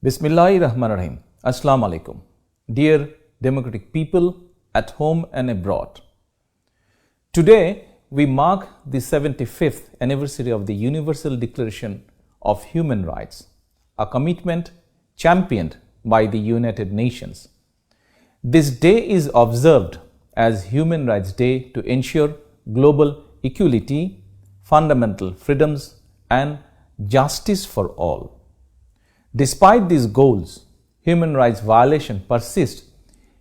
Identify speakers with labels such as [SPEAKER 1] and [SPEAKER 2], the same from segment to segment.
[SPEAKER 1] Bismillahirrahmanirrahim. Assalamu alaikum. Dear democratic people at home and abroad. Today we mark the 75th anniversary of the Universal Declaration of Human Rights, a commitment championed by the United Nations. This day is observed as Human Rights Day to ensure global equality, fundamental freedoms, and justice for all. Despite these goals, human rights violations persist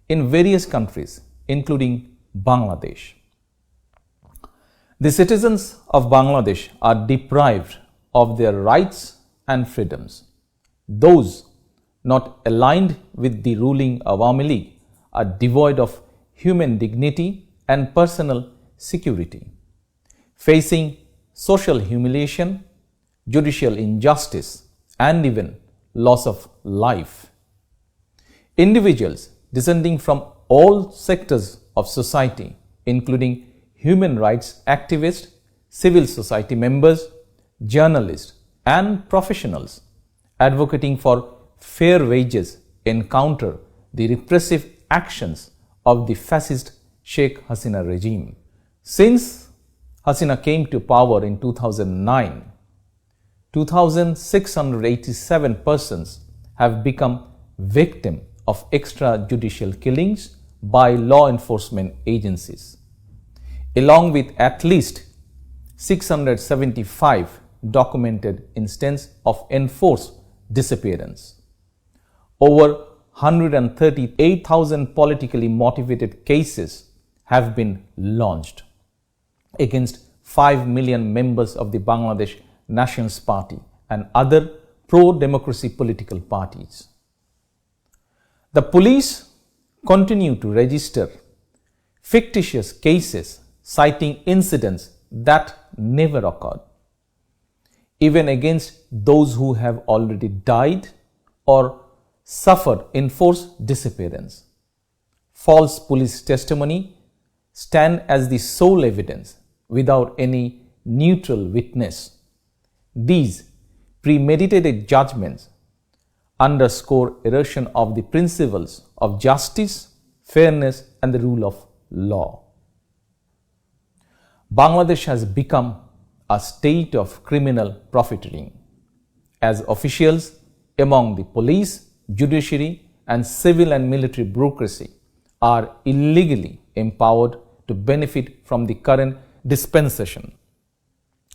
[SPEAKER 1] in various countries, including Bangladesh. The citizens of Bangladesh are deprived of their rights and freedoms. Those not aligned with the ruling Awami League are devoid of human dignity and personal security, facing social humiliation, judicial injustice, and even loss of life. Individuals descending from all sectors of society, including human rights activists, civil society members, journalists, and professionals advocating for fair wages, encounter the repressive actions of the fascist Sheikh Hasina regime. Since Hasina came to power in 2009, 2,687 persons have become victims of extrajudicial killings by law enforcement agencies, along with at least 675 documented instances of enforced disappearance. Over 138,000 politically motivated cases have been launched against 5 million members of the Bangladesh Nationalist Party and other pro-democracy political parties. The police continue to register fictitious cases citing incidents that never occurred, even against those who have already died or suffered enforced disappearance. False police testimony stand as the sole evidence without any neutral witness. These premeditated judgments underscore erosion of the principles of justice, fairness, and the rule of law. Bangladesh has become a state of criminal profiteering, as officials among the police, judiciary, and civil and military bureaucracy are illegally empowered to benefit from the current dispensation.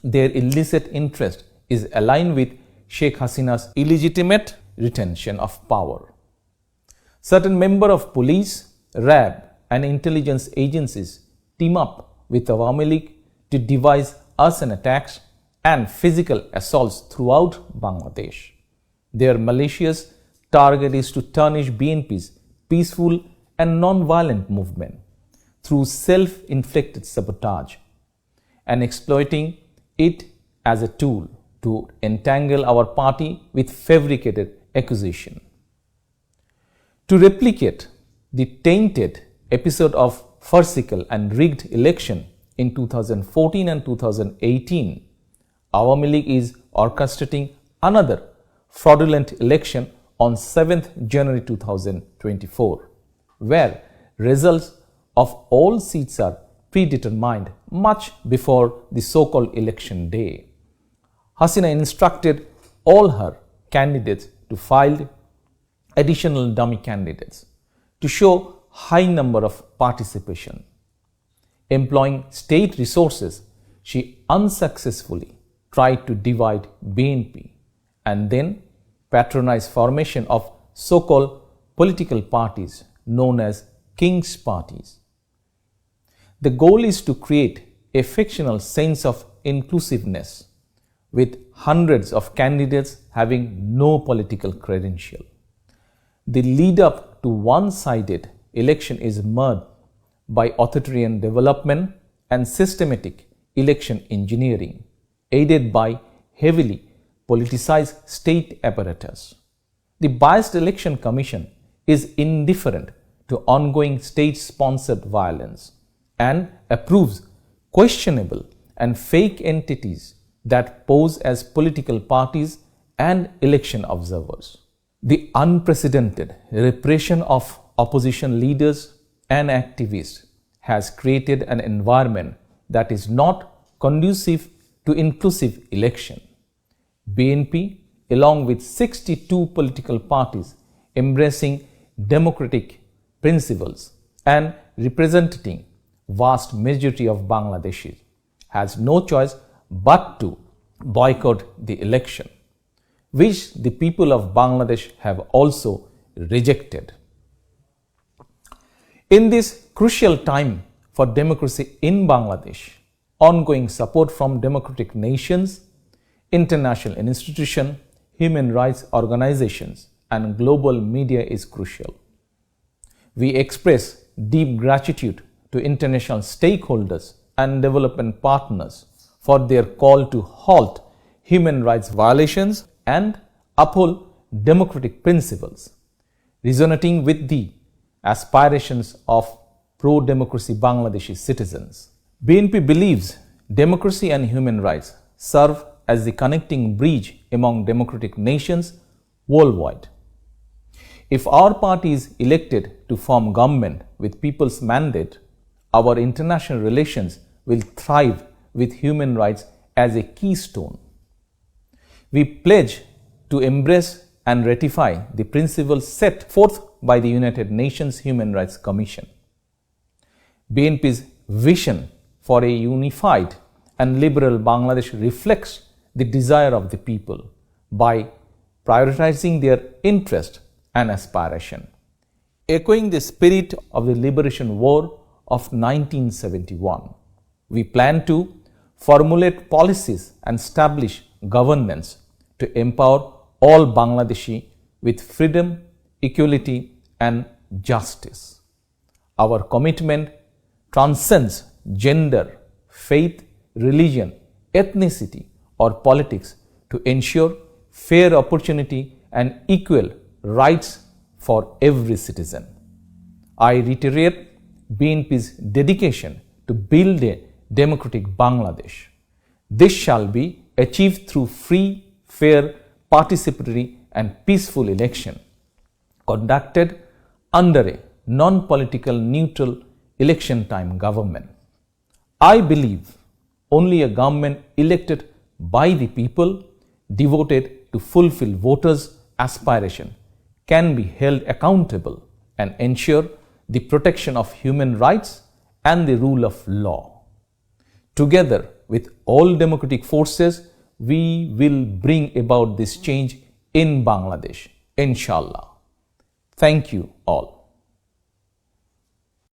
[SPEAKER 1] Their illicit interest is aligned with Sheikh Hasina's illegitimate retention of power. Certain members of police, RAB, and intelligence agencies team up with Awami League to devise arson attacks and physical assaults throughout Bangladesh. Their malicious target is to tarnish BNP's peaceful and non-violent movement through self-inflicted sabotage and exploiting it as a tool to entangle our party with fabricated accusation. To replicate the tainted episode of farcical and rigged election in 2014 and 2018, Awami League is orchestrating another fraudulent election on 7th January 2024, where results of all seats are predetermined much before the so-called election day. Hasina instructed all her candidates to file additional dummy candidates to show high number of participation. Employing state resources, she unsuccessfully tried to divide BNP and then patronized formation of so-called political parties known as King's parties. The goal is to create a fictional sense of inclusiveness with hundreds of candidates having no political credential. The lead up to one-sided election is marred by authoritarian development and systematic election engineering, aided by heavily politicized state apparatus. The Biased Election Commission is indifferent to ongoing state-sponsored violence and approves questionable and fake entities that pose as political parties and election observers. The unprecedented repression of opposition leaders and activists has created an environment that is not conducive to inclusive election. BNP, along with 62 political parties embracing democratic principles and representing vast majority of Bangladeshis, has no choice but to boycott the election, which the people of Bangladesh have also rejected. In this crucial time for democracy in Bangladesh, ongoing support from democratic nations, international institutions, human rights organizations, and global media is crucial. We express deep gratitude to international stakeholders and development partners for their call to halt human rights violations and uphold democratic principles, resonating with the aspirations of pro-democracy Bangladeshi citizens. BNP believes democracy and human rights serve as the connecting bridge among democratic nations worldwide. If our party is elected to form government with people's mandate, our international relations will thrive with human rights as a keystone. We pledge to embrace and ratify the principles set forth by the United Nations Human Rights Commission. BNP's vision for a unified and liberal Bangladesh reflects the desire of the people by prioritizing their interest and aspiration. Echoing the spirit of the Liberation War of 1971, we plan to formulate policies and establish governance to empower all Bangladeshi with freedom, equality, and justice. Our commitment transcends gender, faith, religion, ethnicity, or politics to ensure fair opportunity and equal rights for every citizen. I reiterate BNP's dedication to build a democratic Bangladesh. This shall be achieved through free, fair, participatory, and peaceful election conducted under a non-political, neutral election time government. I believe only a government elected by the people, devoted to fulfill voters' aspiration, can be held accountable and ensure the protection of human rights and the rule of law. Together with all democratic forces, we will bring about this change in Bangladesh, inshallah. Thank you all.